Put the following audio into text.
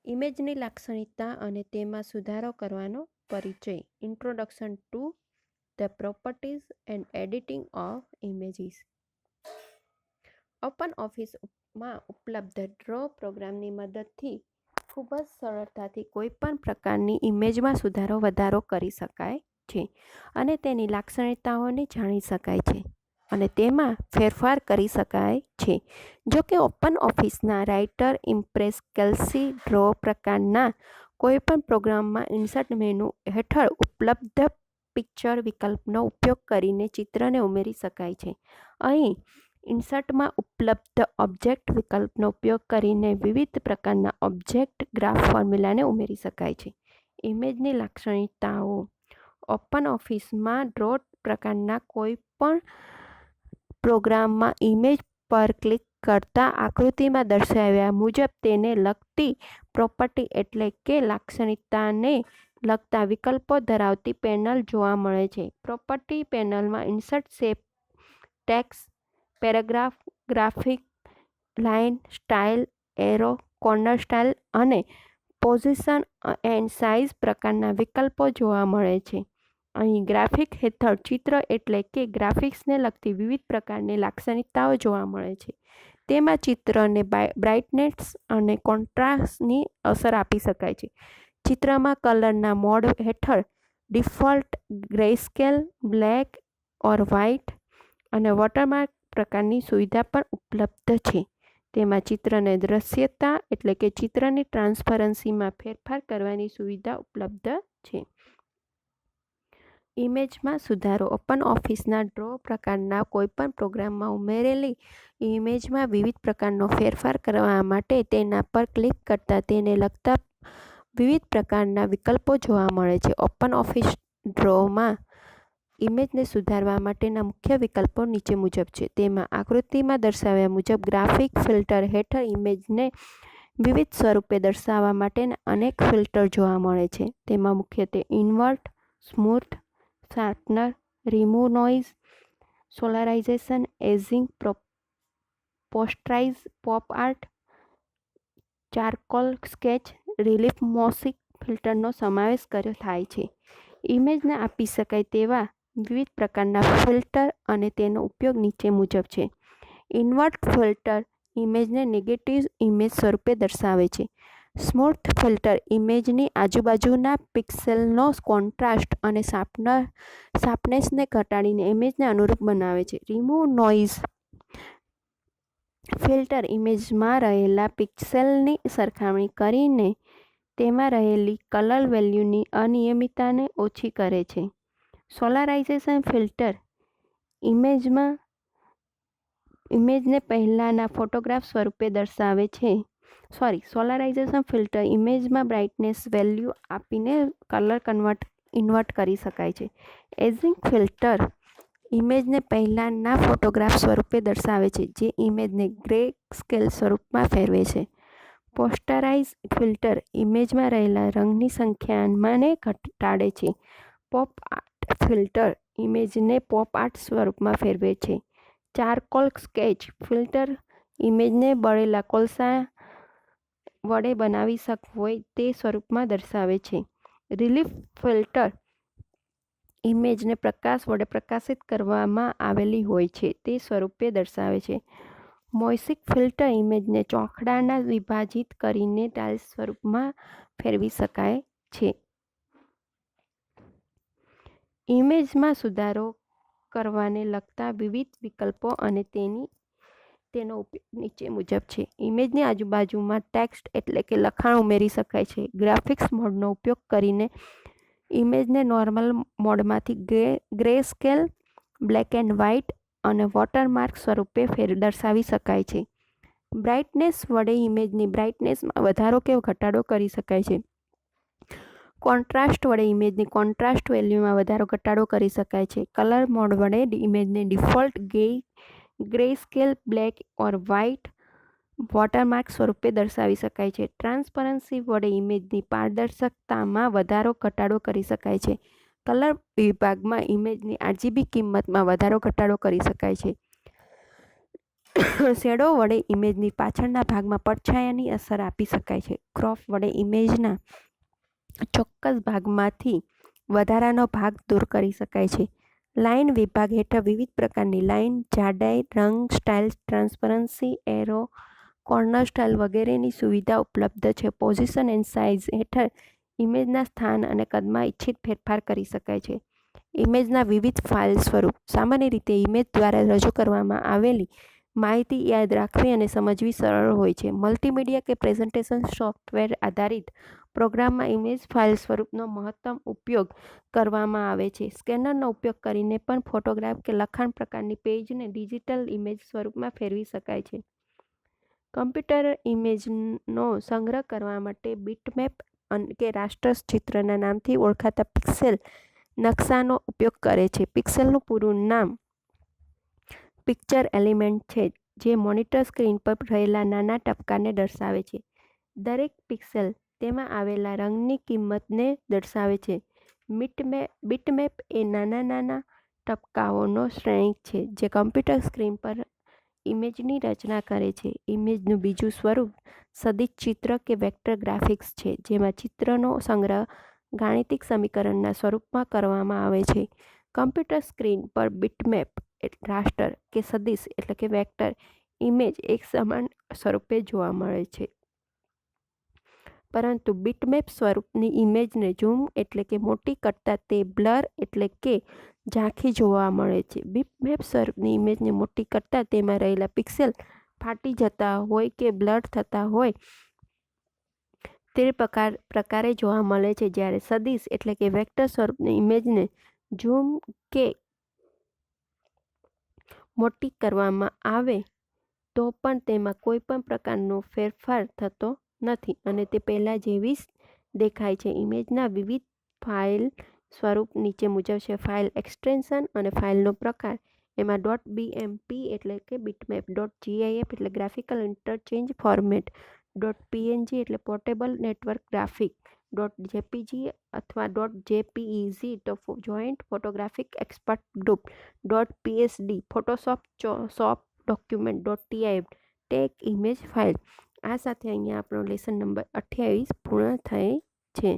ઇમેજની લાક્ષણિકતા અને તેમાં સુધારો કરવાનો પરિચય. Introduction to the properties and editing of images. Open ઓફિસમાં ઉપલબ્ધ ડ્રો પ્રોગ્રામની મદદથી ખૂબ જ સરળતાથી કોઈપણ પ્રકારની ઇમેજમાં સુધારો વધારો કરી શકાય છે અને તેની લાક્ષણિકતાઓને જાણી શકાય છે અને તેમાં ફેરફાર કરી શકાય છે. જો કે ઓપન ઓફિસના રાઇટર, ઇમ્પ્રેસ, કેલ્સી ડ્રો પ્રકારના કોઈપણ પ્રોગ્રામમાં ઇન્સર્ટ મેનુ હેઠળ ઉપલબ્ધ પિક્ચર વિકલ્પનો ઉપયોગ કરીને ચિત્રને ઉમેરી શકાય છે. અહીં ઇન્સર્ટમાં ઉપલબ્ધ ઓબ્જેક્ટ વિકલ્પનો ઉપયોગ કરીને વિવિધ પ્રકારના ઓબ્જેક્ટ ગ્રાફ ફોર્મ્યુલાને ઉમેરી શકાય છે. ઇમેજની લાક્ષણિકતાઓ. ઓપન ઓફિસમાં ડ્રો પ્રકારના કોઈપણ પ્રોગ્રામમાં ઇમેજ પર ક્લિક કરતા આકૃતિમાં દર્શાવ્યા મુજબ તેને લગતી પ્રોપર્ટી એટલે કે લાક્ષણિકતાને લગતા વિકલ્પો ધરાવતી પેનલ જોવા મળે છે. પ્રોપર્ટી પેનલમાં insert, shape, text, paragraph, graphic, line, style, arrow, corner style અને પોઝિશન એન્ડ સાઇઝ પ્રકારના વિકલ્પો જોવા મળે છે. અહીં ગ્રાફિક હેઠળ ચિત્ર એટલે કે ગ્રાફિક્સને લગતી વિવિધ પ્રકારની લાક્ષણિકતાઓ જોવા મળે છે. તેમાં ચિત્રને બ્રાઇટનેસ અને કોન્ટ્રાસ્ટની અસર આપી શકાય છે. ચિત્રમાં કલરના મોડ હેઠળ default greyscale, black or white અને વોટરમાર્ક પ્રકારની સુવિધા પણ ઉપલબ્ધ છે. તેમાં ચિત્રને દ્રશ્યતા એટલે કે ચિત્રની ટ્રાન્સપરન્સીમાં ફેરફાર કરવાની સુવિધા ઉપલબ્ધ છે. ઇમેજમાં સુધારો. ઓપન ઓફિસના ડ્રો પ્રકારના કોઈપણ પ્રોગ્રામમાં ઉમેરેલી ઇમેજમાં વિવિધ પ્રકારનો ફેરફાર કરવા માટે તેના પર ક્લિક કરતા તેને લગતા વિવિધ પ્રકારના વિકલ્પો જોવા મળે છે. ઓપન ઓફિસ ડ્રોમાં ઇમેજને સુધારવા માટેના મુખ્ય વિકલ્પો નીચે મુજબ છે. તેમાં આકૃતિમાં દર્શાવ્યા મુજબ ગ્રાફિક ફિલ્ટર હેઠળ ઇમેજને વિવિધ સ્વરૂપે દર્શાવવા માટેના અનેક ફિલ્ટર જોવા મળે છે. તેમાં મુખ્યત્વે invert, smooth, sharpener, remove noise, solarisation, ageing, posterise, pop art, charcoal sketch, relief mosaic ફિલ્ટરનો સમાવેશ કર્યો થાય છે. ઇમેજને આપી શકાય તેવા વિવિધ પ્રકારના ફિલ્ટર અને તેનો ઉપયોગ નીચે મુજબ છે. ઇન્વર્ટ ફિલ્ટર ઇમેજને નેગેટિવ ઇમેજ સ્વરૂપે દર્શાવે છે. સ્મૂથ ફિલ્ટર ઇમેજની આજુબાજુના પિક્સેલનો કોન્ટ્રાસ્ટ અને શાર્પનેસને ઘટાડીને ઇમેજને અનુરૂપ બનાવે છે. રિમૂવ નોઇઝ ફિલ્ટર ઇમેજમાં રહેલા પિક્સેલની સરખામણી કરીને તેમાં રહેલી કલર વેલ્યુની અનિયમિતતાને ઓછી કરે છે. સોલારાઇઝેશન ફિલ્ટર ઇમેજને પહેલાંના ફોટોગ્રાફ સ્વરૂપે દર્શાવે છે. સોલારાઇઝેશન ફિલ્ટર ઇમેજમાં બ્રાઇટનેસ વેલ્યુ આપીને કલર ઇન્વર્ટ કરી શકાય છે. એજિંગ ફિલ્ટર ઇમેજને પહેલાંના ફોટોગ્રાફ સ્વરૂપે દર્શાવે છે જે ઇમેજને ગ્રે સ્કેલ સ્વરૂપમાં ફેરવે છે. પોસ્ટરાઇઝ ફિલ્ટર ઇમેજમાં રહેલા રંગની સંખ્યાને ઘટાડે છે. પોપ આર્ટ ફિલ્ટર ઇમેજને પોપ આર્ટ સ્વરૂપમાં ફેરવે છે. ચારકોલ સ્કેચ ફિલ્ટર ઇમેજને બળેલા કોલસા વડે બનાવી હોય તે સ્વરૂપમાં દર્શાવે છે. રિલીફ ફિલ્ટર ઇમેજને પ્રકાશ વડે પ્રકાશિત કરવામાં આવેલી હોય છે તે સ્વરૂપે દર્શાવે છે. મોઝેક ફિલ્ટર ઇમેજને ચોકડાના વિભાજિત કરીને ટાઇલ્સ સ્વરૂપમાં ફેરવી શકાય છે. ઇમેજમાં સુધારો કરવાને લગતા વિવિધ વિકલ્પો અને તેનો ઉપયોગ નીચે મુજબ છે. ઇમેજની આજુબાજુમાં ટેક્સ્ટ એટલે કે લખાણ ઉમેરી શકાય છે. ગ્રાફિક્સ મોડનો ઉપયોગ કરીને ઇમેજને નોર્મલ મોડમાંથી ગ્રેસ્કેલ, બ્લેક એન્ડ વ્હાઇટ અને વોટરમાર્ક સ્વરૂપે દર્શાવી શકાય છે. બ્રાઇટનેસ વડે ઇમેજની બ્રાઇટનેસમાં વધારો કે ઘટાડો કરી શકાય છે. કોન્ટ્રાસ્ટ વડે ઇમેજની કોન્ટ્રાસ્ટ વેલ્યુમાં વધારો ઘટાડો કરી શકાય છે. કલર મોડ વડે ઇમેજને default greyscale, black or white, watermark સ્વરૂપે દર્શાવી શકાય છે. ટ્રાન્સપરન્સી વડે ઇમેજની પારદર્શકતામાં વધારો ઘટાડો કરી શકાય છે. કલર વિભાગમાં ઇમેજની RGB કિંમતમાં વધારો ઘટાડો કરી શકાય છે. શેડો વડે ઇમેજની પાછળના ભાગમાં પડછાયાની અસર આપી શકાય છે. ક્રોપ વડે ઇમેજના ચોક્કસ ભાગમાંથી વધારાનો ભાગ દૂર કરી શકાય છે. લાઇન વિભાગ હેઠળ વિવિધ પ્રકારની લાઇન, જાડાઈ, રંગ, style, transparency, arrow, corner style વગેરેની સુવિધા ઉપલબ્ધ છે. પોઝિશન એન્ડ સાઇઝ હેઠળ ઇમેજના સ્થાન અને કદમાં ઇચ્છિત ફેરફાર કરી શકાય છે. ઇમેજના વિવિધ ફાઇલ સ્વરૂપ. સામાન્ય રીતે ઇમેજ દ્વારા રજૂ કરવામાં આવેલી માહિતી યાદ રાખવી અને સમજવી સરળ હોય છે. મલ્ટીમીડિયા કે પ્રેઝન્ટેશન સોફ્ટવેર આધારિત પ્રોગ્રામમાં ઇમેજ ફાઇલ સ્વરૂપનો મહત્તમ ઉપયોગ કરવામાં આવે છે. સ્કેનરનો ઉપયોગ કરીને પણ ફોટોગ્રાફ કે લખાણ પ્રકારની પેજને ડિજિટલ ઇમેજ સ્વરૂપમાં ફેરવી શકાય છે. કમ્પ્યુટર ઇમેજનો સંગ્રહ કરવા માટે બીટમેપ કે રાસ્ટર ચિત્રના નામથી ઓળખાતા પિક્સેલ નકશાનો ઉપયોગ કરે છે. પિક્સેલનું પૂરું નામ પિક્ચર એલિમેન્ટ છે, જે મોનિટર સ્ક્રીન પર રહેલા નાના ટપકાને દર્શાવે છે. દરેક પિક્સેલ તેમાં આવેલા રંગની કિંમતને દર્શાવે છે. બીટમેપ એ નાના ટપકાઓનો શ્રેણી છે, જે કમ્પ્યુટર સ્ક્રીન પર ઇમેજની રચના કરે છે. ઇમેજનું બીજું સ્વરૂપ સદિશ ચિત્ર કે વેક્ટર ગ્રાફિક્સ છે, જેમાં ચિત્રનો સંગ્રહ ગાણિતિક સમીકરણના સ્વરૂપમાં કરવામાં આવે છે. કમ્પ્યુટર સ્ક્રીન પર બીટમેપ, રાસ્ટર કે સદિશ એટલે કે વેક્ટર ઇમેજ એક સમાન સ્વરૂપે જોવા મળે છે. પરંતુ બીટમેપ સ્વરૂપની ઇમેજને ઝૂમ એટલે કે મોટી કરતા તે બ્લર એટલે કે ઝાંખી જોવા મળે છે. બીટમેપ સ્વરૂપની ઇમેજને મોટી કરતા તેમાં રહેલા પિક્સેલ ફાટી જતા હોય કે બ્લર થતા હોય તે પ્રકારે જોવા મળે છે. જ્યારે સદિશ એટલે કે વેક્ટર સ્વરૂપની ઇમેજને ઝૂમ કે મોટી કરવામાં આવે તો પણ તેમાં કોઈ પણ પ્રકારનો ફેરફાર થતો નથી અને તે પહેલા જેવી જ દેખાય છે. ઇમેજના વિવિધ ફાઇલ સ્વરૂપ નીચે મુજબ છે. ફાઇલ એક્સટેન્શન અને ફાઇલનો પ્રકાર. એમાં .bmp એટલે કે બીટમેપ, .gif એટલે ગ્રાફિકલ ઇન્ટરચેન્જ ફોર્મેટ, .png એટલે પોર્ટેબલ નેટવર્ક ગ્રાફિક, .jpg અથવા .jpeg તો joint photographic expert group, .psd Photoshop shop document, .tif tag image file. આ સાથે અહીંયા આપણો લેસન નંબર 28 પૂર્ણ થાય છે.